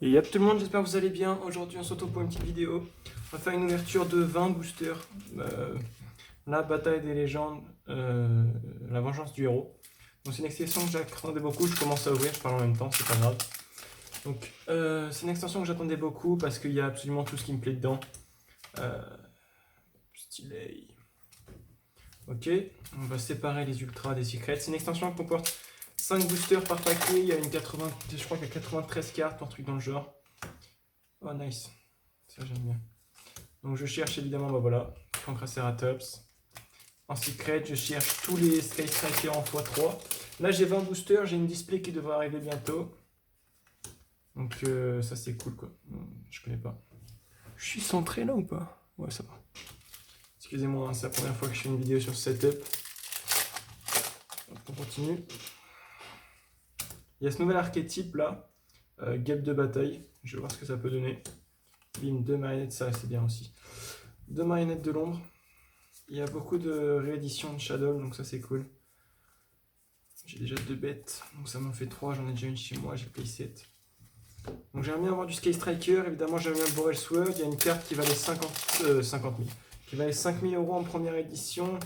Et yep tout le monde, j'espère que vous allez bien. Aujourd'hui on se retrouve pour une petite vidéo. On va faire une ouverture de 20 boosters. La bataille des légendes, la vengeance du héros. Donc c'est une extension que j'attendais beaucoup, je commence à ouvrir, je parle en même temps, c'est pas grave. Donc c'est une extension que j'attendais beaucoup parce qu'il y a absolument tout ce qui me plaît dedans. Stylé. Ok, on va séparer les ultras des secrets. C'est une extension qui comporte 5 boosters par paquet, il y a une 80, je crois qu'il y a 93 cartes, un truc dans le genre. Oh nice, ça j'aime bien. Donc je cherche évidemment, bah voilà, Pancraceratops. En secret, je cherche tous les Sky Strikers en x3. Là j'ai 20 boosters, j'ai une display qui devrait arriver bientôt. Donc ça c'est cool quoi. Je connais pas. Je suis centré là ou pas? Ouais, ça va. Excusez-moi, hein, c'est la première fois que je fais une vidéo sur ce setup. On continue. Il y a ce nouvel archétype là, guêpe de bataille. Je vais voir ce que ça peut donner. Bim, 2 marionnettes, ça c'est bien aussi. 2 marionnettes de l'ombre. Il y a beaucoup de rééditions de Shadow, donc ça c'est cool. J'ai déjà 2 bêtes, donc ça m'en fait 3, j'en ai déjà une chez moi, j'ai payé 7. Donc j'aimerais bien avoir du Sky Striker, évidemment j'aimerais bien le Borel Sword, il y a une carte qui valait 50 000, qui valait 5 000 € en première édition,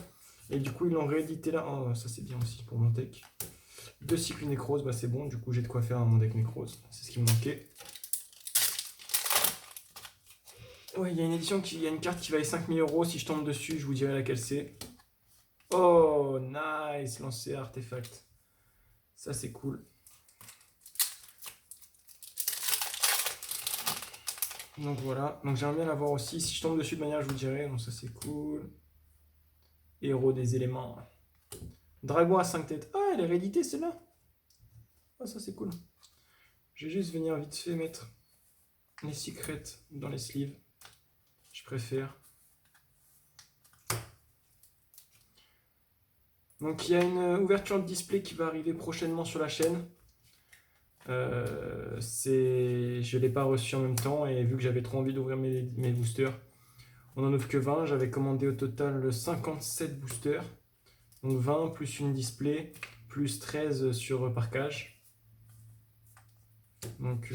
et du coup ils l'ont réédité là, oh ça c'est bien aussi pour mon deck. 2 cycles Nécrose, bah c'est bon, du coup j'ai de quoi faire à mon deck Nécrose, c'est ce qui me manquait. Ouais, il y a une édition il y a une carte qui valait 5 000 €, si je tombe dessus je vous dirai laquelle c'est. Oh nice, lancer artefact. Ça c'est cool. Donc voilà, donc j'aimerais bien l'avoir aussi. Si je tombe dessus de manière, je vous dirai. Donc ça c'est cool. Héros des éléments. Dragon à 5 têtes. Ah, elle est rééditée celle-là. Ah, ça c'est cool. Je vais juste venir vite fait mettre les secrets dans les sleeves. Je préfère. Donc il y a une ouverture de display qui va arriver prochainement sur la chaîne. Je ne l'ai pas reçu en même temps et vu que j'avais trop envie d'ouvrir mes boosters, on en ouvre que 20. J'avais commandé au total 57 boosters. Donc 20 plus une display, plus 13 sur parkage. Donc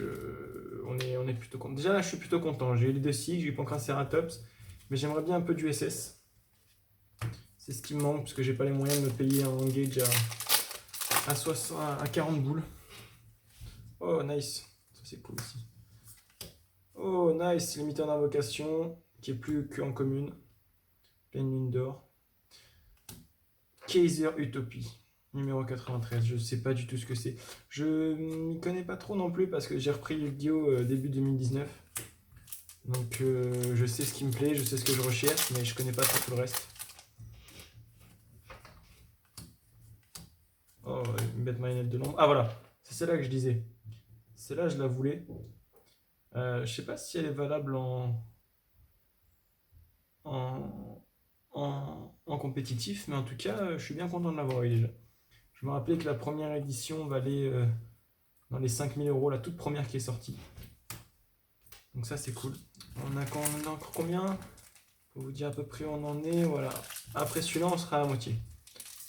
on est plutôt content. Déjà là je suis plutôt content. J'ai eu les 2 SIG, j'ai eu Pancraceratops, mais j'aimerais bien un peu du SS. C'est ce qui me manque parce que j'ai pas les moyens de me payer un engage à 40 boules. Oh nice, ça c'est cool aussi. Oh nice, limiteur d'invocation qui est plus qu'en commune. Pleine lune d'or. Kaiser Utopie, numéro 93. Je sais pas du tout ce que c'est. Je m'y connais pas trop non plus parce que j'ai repris Yu-Gi-Oh! Début 2019. Donc je sais ce qui me plaît, je sais ce que je recherche, mais je connais pas trop tout le reste. Oh, une bête marionnette de l'ombre. Ah voilà, c'est celle-là que je disais. Celle-là, je la voulais. Je sais pas si elle est valable en, en compétitif, mais en tout cas, je suis bien content de l'avoir eu déjà. Je me rappelais que la première édition valait dans les 5 000 €, la toute première qui est sortie. Donc ça, c'est cool. On a encore combien? Pour vous dire à peu près où on en est, voilà. Après celui-là, on sera à moitié.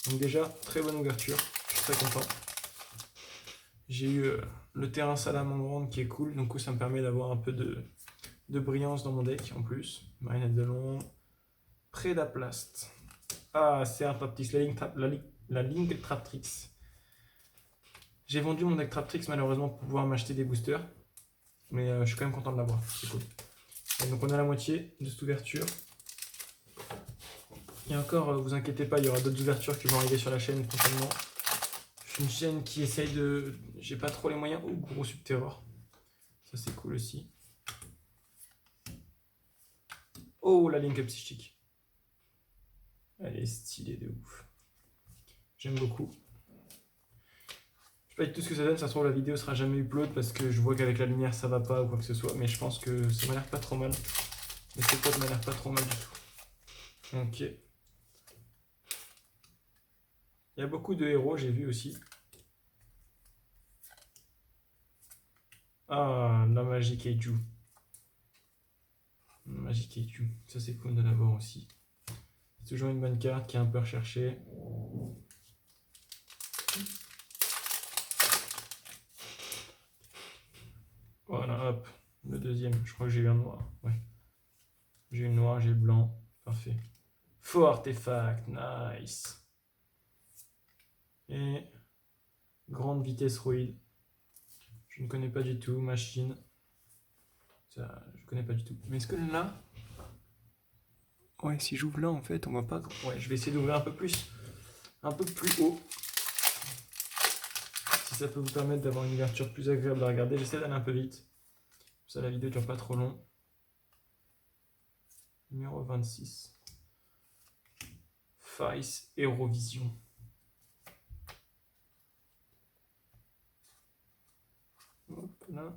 Donc déjà, très bonne ouverture. Je suis très content. J'ai eu le terrain salamandre qui est cool. Donc ça me permet d'avoir un peu de brillance dans mon deck en plus. Marionnette de l'ombre. Prédaplast. Ah, c'est un Traptrix. La Link Traptrix. J'ai vendu mon deck Traptrix malheureusement pour pouvoir m'acheter des boosters. Mais je suis quand même content de l'avoir. C'est cool. Et donc on est à la moitié de cette ouverture. Et encore, vous inquiétez pas, il y aura d'autres ouvertures qui vont arriver sur la chaîne prochainement. Je suis une chaîne qui essaye de... J'ai pas trop les moyens. Oh, gros subterror. Ça c'est cool aussi. Oh, la Link psychique. Elle est stylée de ouf. J'aime beaucoup. Je sais pas du tout ce que ça donne, ça se trouve la vidéo sera jamais upload parce que je vois qu'avec la lumière ça va pas ou quoi que ce soit, mais je pense que ça m'a l'air pas trop mal. Mais c'est pas, ça m'a l'air pas trop mal du tout. Ok. Il y a beaucoup de héros, j'ai vu aussi. Ah, la magie Keiju. Magie Keiju, ça c'est cool de l'avoir aussi. C'est toujours une bonne carte qui est un peu recherchée. Voilà, hop. Le deuxième. Je crois que j'ai eu un noir. Ouais. J'ai eu le noir, j'ai eu le blanc. Parfait. Faux artefact. Nice. Et grande vitesse roïde. Je ne connais pas du tout. Machine. Ça, je connais pas du tout. Mais est-ce que là... Ouais, si j'ouvre là, en fait, on voit pas... Ouais, je vais essayer d'ouvrir un peu plus. Un peu plus haut. Si ça peut vous permettre d'avoir une ouverture plus agréable à regarder. J'essaie d'aller un peu vite. Ça, la vidéo dure pas trop long. Numéro 26. Faris Eurovision. Hop là.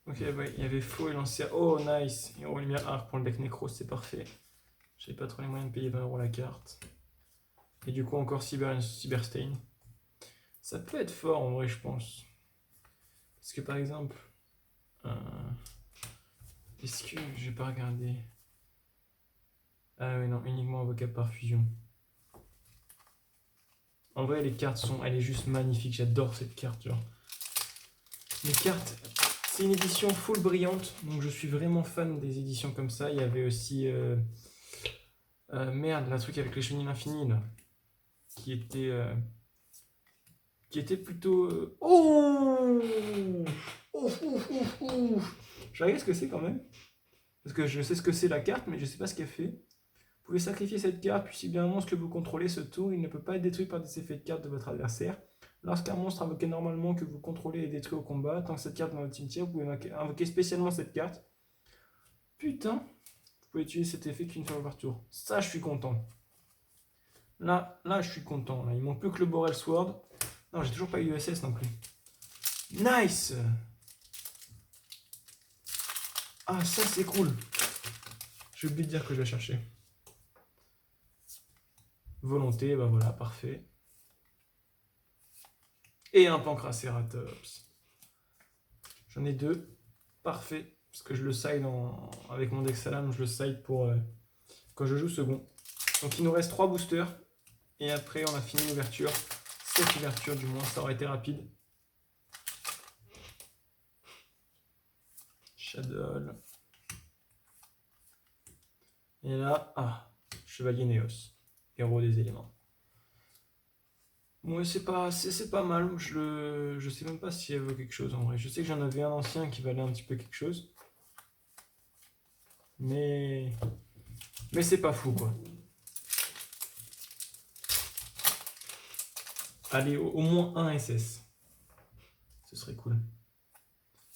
Ok, ouais, il y avait faux et lancé. Oh, nice. Et lumière arc pour le deck Necro, c'est parfait. J'avais pas trop les moyens de payer 20 € la carte. Et du coup, encore Cyberstain. Ça peut être fort en vrai, je pense. Parce que par exemple. Est-ce que j'ai pas regardé. Ah oui, non, uniquement invocable par fusion. En vrai, les cartes sont. Elle est juste magnifique. J'adore cette carte. Genre. Les cartes. C'est une édition full brillante. Donc je suis vraiment fan des éditions comme ça. Il y avait aussi. Merde, la truc avec les chenilles infinies là. Qui était plutôt. Oh, ouf, ouf, ouf, ouf. Je regarde ce que c'est quand même. Parce que je sais ce que c'est la carte, mais je sais pas ce qu'elle fait. Vous pouvez sacrifier cette carte, puis si bien un monstre que vous contrôlez ce tour, il ne peut pas être détruit par des effets de carte de votre adversaire. Lorsqu'un monstre invoqué normalement que vous contrôlez est détruit au combat, tant que cette carte est dans votre cimetière, vous pouvez invoquer spécialement cette carte. Putain, vous pouvez utiliser cet effet qu'une fois par tour. Ça, je suis content. Là, je suis content. Là. Il manque plus que le Borel Sword. Non, j'ai toujours pas eu USS non plus. Nice! Ah, ça, c'est cool. J'ai oublié de dire que je vais chercher. Volonté, bah voilà, parfait. Et un Pancraceratops. J'en ai deux. Parfait. Parce que je le side avec mon deck Salam, je le side pour quand je joue second. Donc il nous reste 3 boosters. Et après, on a fini l'ouverture. Cette ouverture, du moins, ça aurait été rapide. Shadow. Et là, Chevalier Néos. Héros des éléments. Ouais, c'est pas mal. Je sais même pas si elle vaut quelque chose en vrai. Je sais que j'en avais un ancien qui valait un petit peu quelque chose. Mais c'est pas fou quoi. Allez, au moins un SS. Ce serait cool.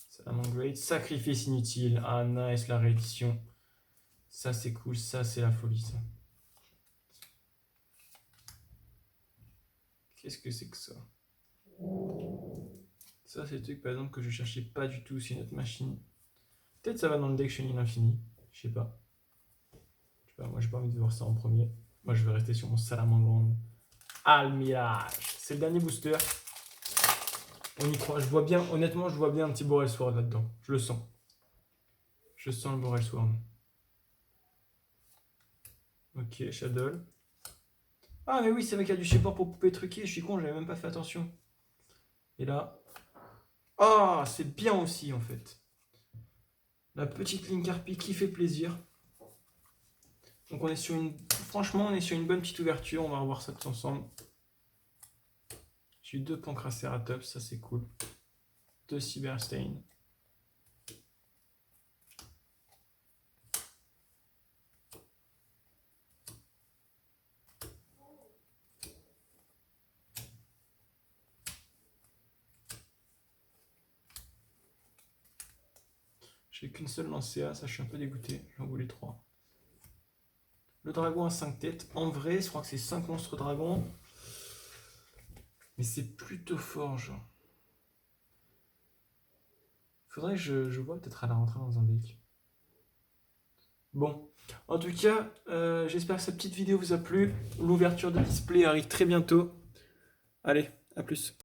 Salamangreat, sacrifice inutile. Ah nice, la réédition. Ça c'est cool, ça c'est la folie ça. Qu'est-ce que c'est que ça? Ça c'est le truc par exemple que je cherchais pas du tout, c'est notre machine. Peut-être ça va dans le deck Chenille Infini, je sais pas. Moi j'ai pas envie de voir ça en premier. Moi je vais rester sur mon Salamangreat. Almirage. C'est le dernier booster. On y croit. Je vois bien, honnêtement, je vois bien un petit Borel Sword là-dedans. Je le sens. Je sens le Borel Sword. Ok, Shadow. Ah, mais oui, c'est vrai qu'il y a du support pour poupée truquée. Je suis con, j'avais même pas fait attention. Et là. Ah, c'est bien aussi en fait. La petite ligne Carpi qui fait plaisir. Donc on est sur une. Franchement, on est sur une bonne petite ouverture. On va revoir ça tous ensemble. J'ai eu 2 Pancraceratops, ça c'est cool. 2 Cyberstain. J'ai qu'une seule lancée, ça je suis un peu dégoûté. J'en voulais 3. Le dragon à 5 têtes. En vrai, je crois que c'est 5 monstres dragons. Mais c'est plutôt fort, genre. Faudrait que je vois peut-être à la rentrée dans un deck. Bon. En tout cas, j'espère que cette petite vidéo vous a plu. L'ouverture de display arrive très bientôt. Allez, à plus.